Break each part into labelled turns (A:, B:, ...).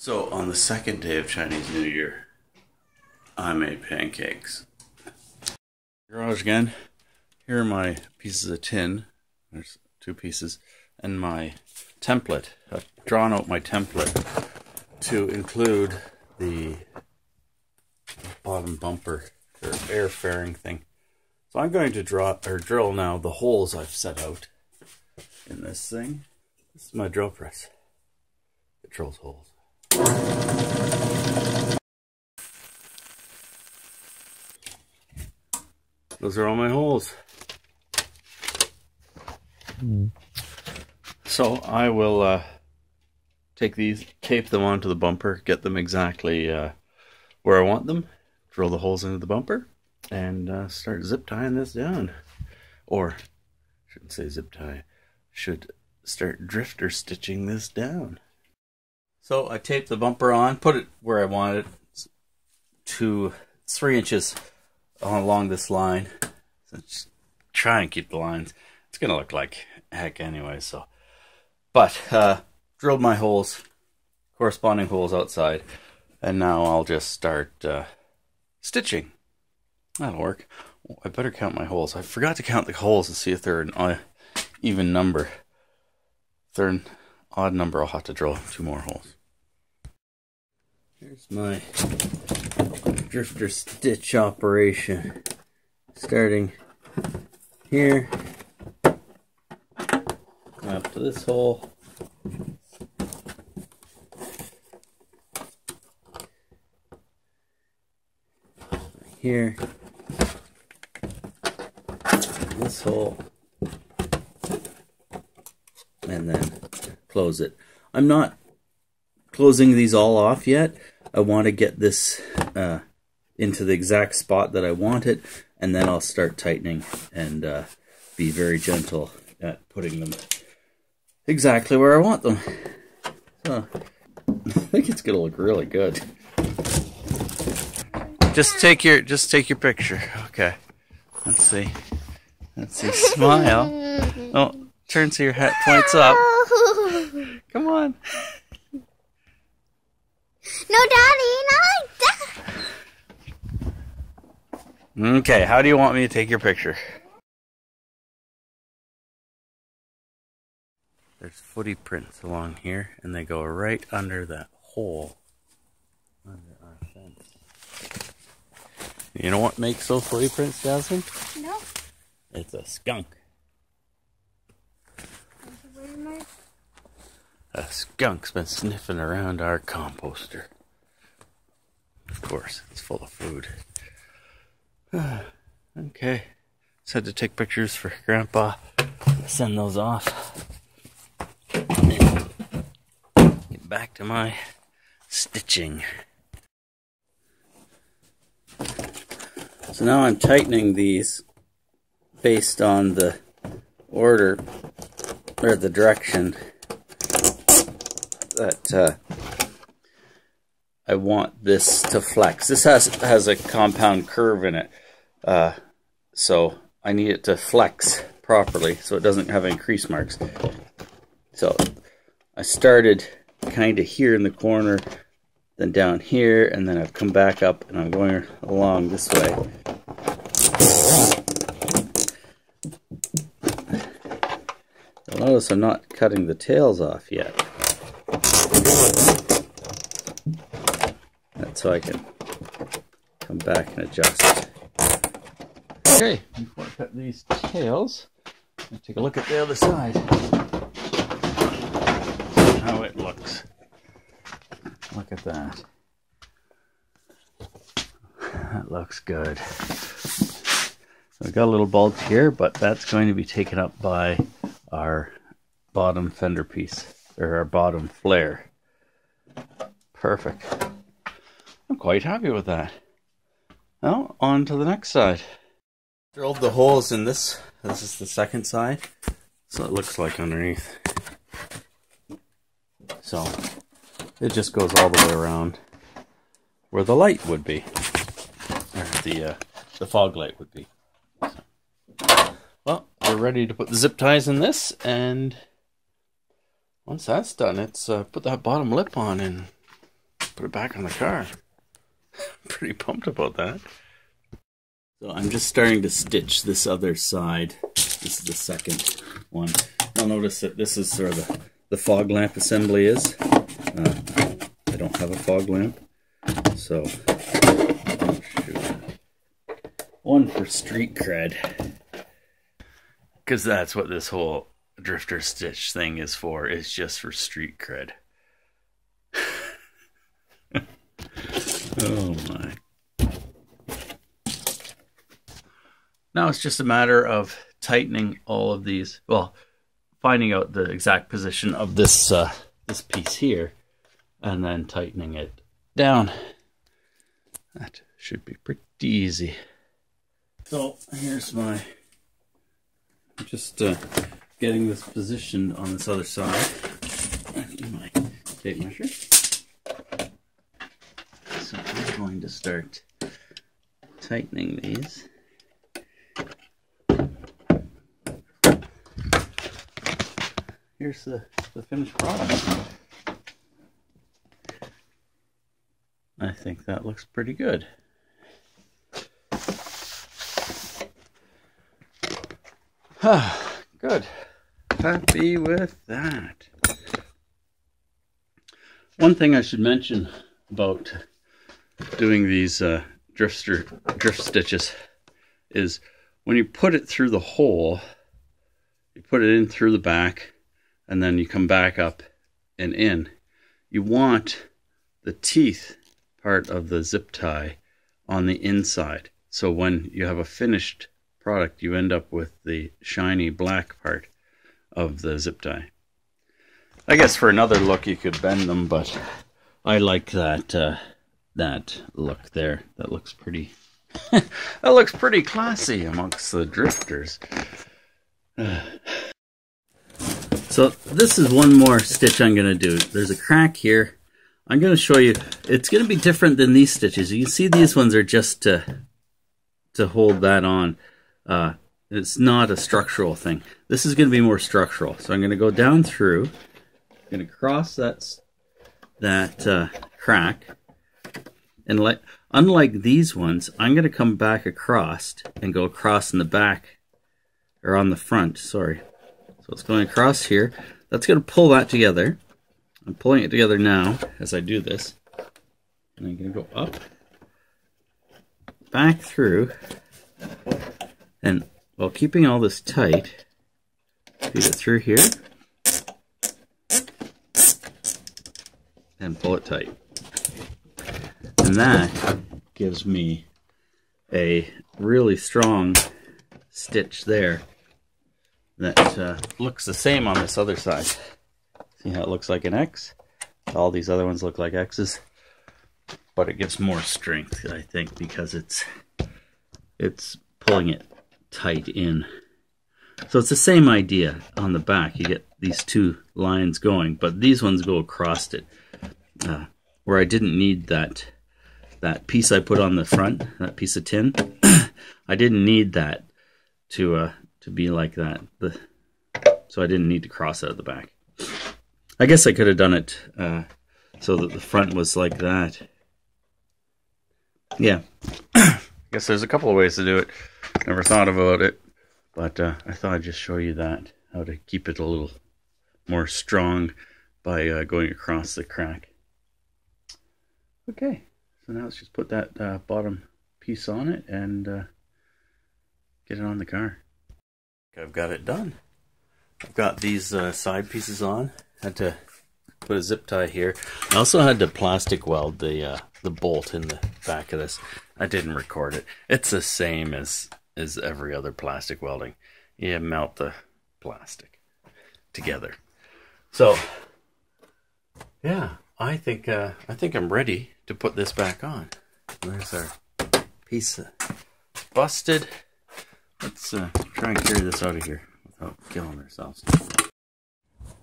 A: So on the second day of Chinese New Year, I made pancakes. Garage again. Here are my pieces of tin. There's 2 pieces. And my template. I've drawn out my template to include the bottom bumper or air fairing thing. So I'm going to drill now the holes I've set out in this thing. This is my drill press. It drills holes. Those are all my holes. So I will take these, tape them onto the bumper, get them exactly where I want them, drill the holes into the bumper, and start zip tying this down. Or, shouldn't say zip tie, should start drifter stitching this down. So I taped the bumper on, put it where I want it, to 3 inches along this line. So just try and keep the lines. It's gonna look like heck anyway, so. But drilled my holes, corresponding holes outside, and now I'll just start stitching. That'll work. Oh, I better count my holes. I forgot to count the holes to see if they're an even number. If they're an odd number, I'll have to drill 2 more holes. Here's my drifter stitch operation. Starting here, up to this hole. Here, this hole, and then close it. I'm not closing these all off yet. I want to get this into the exact spot that I want it, and then I'll start tightening and be very gentle at putting them exactly where I want them. So, I think it's gonna look really good. Just take your picture. Okay. Let's see. Smile. Oh, turn so your hat points up. Come on.
B: No, Daddy, not like that.
A: Okay, how do you want me to take your picture? There's footy prints along here, and they go right under that hole under our fence. You know what makes those footy prints, Jasmine?
B: No.
A: It's a skunk. A skunk's been sniffing around our composter. Of course, it's full of food. Okay. Just had to take pictures for Grandpa. Send those off. And get back to my stitching. So now I'm tightening these based on the order or the direction that I want this to flex. This has a compound curve in it, so I need it to flex properly so it doesn't have any crease marks. So I started kind of here in the corner, then down here, and then I've come back up and I'm going along this way. You'll notice I'm not cutting the tails off yet. That's so I can come back and adjust. Okay, before I cut these tails, let's take a look at the other side. How it looks. Look at that. That looks good. So we got a little bulge here, but that's going to be taken up by our bottom fender piece, or our bottom flare. Perfect. I'm quite happy with that. Now, on to the next side. Drilled the holes in this. This is the second side. So it looks like underneath. So it just goes all the way around where the light would be. Or the fog light would be. So, well, we're ready to put the zip ties in this, and once that's done, it's put that bottom lip on and put it back on the car. Pretty pumped about that. So I'm just starting to stitch this other side. This is the second one. You'll notice that this is where the fog lamp assembly is. I don't have a fog lamp, so one for street cred, because that's what this whole drifter stitch thing is for. It's just for street cred. Oh my. Now it's just a matter of tightening all of these. Well, finding out the exact position of this this piece here, and then tightening it down. That should be pretty easy. So here's my, just getting this positioned on this other side. My tape measure. So I'm going to start tightening these. Here's the finished product. I think that looks pretty good. Good. Happy with that. One thing I should mention about doing these drift stitches is when you put it through the hole, you put it in through the back, and then you come back up and in. You want the teeth part of the zip tie on the inside. So when you have a finished product, you end up with the shiny black part of the zip tie. I guess for another look you could bend them, but I like that that look there. That looks pretty that looks pretty classy amongst the drifters. So this is one more stitch I'm going to do. There's a crack here. I'm going to show you. It's going to be different than these stitches. You can see these ones are just to hold that on. It's not a structural thing. This is going to be more structural. So I'm going to go down through. I'm going to cross that crack. And unlike these ones, I'm going to come back across and go across in the back, or on the front, sorry. So it's going across here. That's going to pull that together. I'm pulling it together now as I do this. And I'm going to go up, back through, and while keeping all this tight, feed it through here, and pull it tight. And that gives me a really strong stitch there that looks the same on this other side. See how it looks like an X? All these other ones look like X's, but it gives more strength, I think, because it's pulling it tight in. So it's the same idea on the back. You get these two lines going, but these ones go across it. Where I didn't need that piece I put on the front, that piece of tin, I didn't need that to be like that. So I didn't need to cross out of the back. I guess I could have done it so that the front was like that. Yeah. I guess there's a couple of ways to do it. Never thought about it, but I thought I'd just show you that, how to keep it a little more strong by going across the crack. Okay, so now let's just put that bottom piece on it and get it on the car. I've got it done. I've got these side pieces on. Had to put a zip tie here. I also had to plastic weld the bolt in the back of this. I didn't record it. It's the same as every other plastic welding. You melt the plastic together. So yeah, I think I'm ready to put this back on. There's our piece busted. Let's try and carry this out of here without killing ourselves.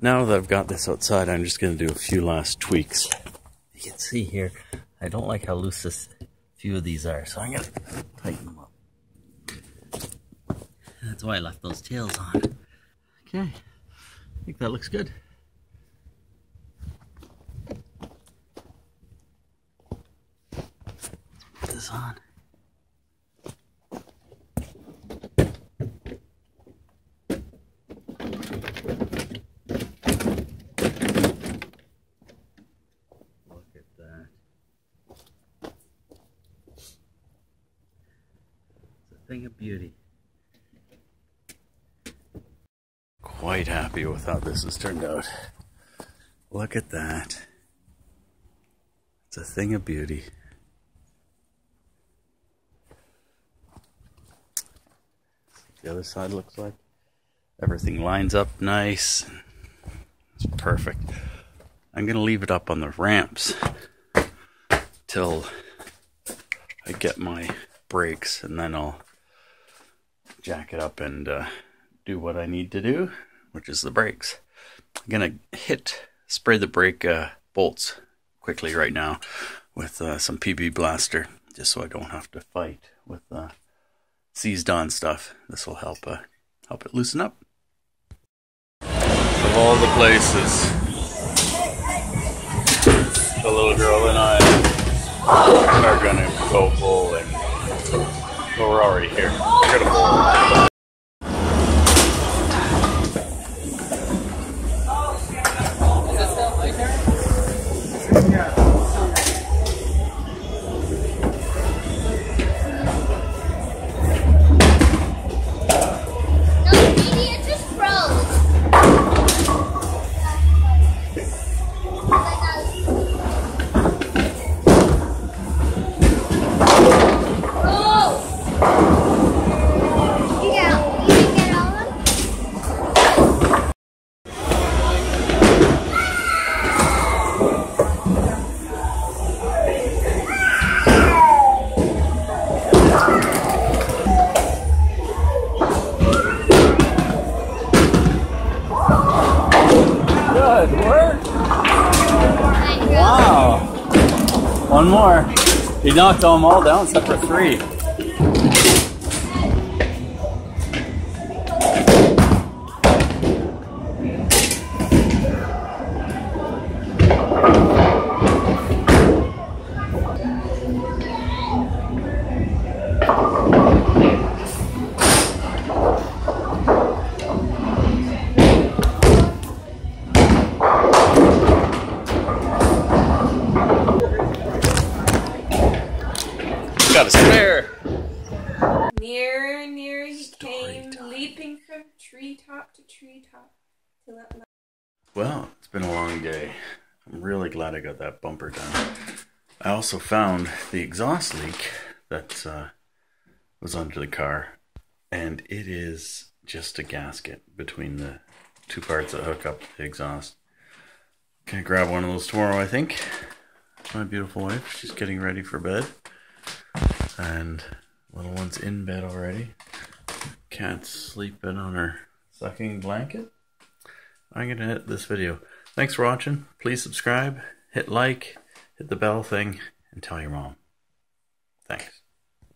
A: Now that I've got this outside, I'm just going to do a few last tweaks. You can see here, I don't like how loose a few of these are, so I'm going to tighten them up. That's why I left those tails on. Okay, I think that looks good. this on. Look at that. It's a thing of beauty. Quite happy with how this has turned out. Look at that. It's a thing of beauty. The other side looks like everything lines up nice. It's perfect. I'm gonna leave it up on the ramps till I get my brakes, and then I'll jack it up and do what I need to do, which is the brakes. I'm gonna spray the brake bolts quickly right now with some PB Blaster, just so I don't have to fight with seized on stuff. This will help it loosen up. Of all the places, the little girl and I are gonna go bowling. But we're already here. We're gonna bowl. Good work. Wow. One more. He knocked them all down except for 3. Got a spare.
C: Nearer and nearer he came, leaping from treetop to treetop.
A: Well, it's been a long day. I'm really glad I got that bumper done. I also found the exhaust leak that was under the car, and it is just a gasket between the 2 parts that hook up the exhaust. Gonna grab one of those tomorrow, I think. My beautiful wife, she's getting ready for bed. And little one's in bed already. Cat's sleeping on her sucking blanket. I'm gonna hit this video. Thanks for watching. Please subscribe, hit like, hit the bell thing, and tell your mom. Thanks.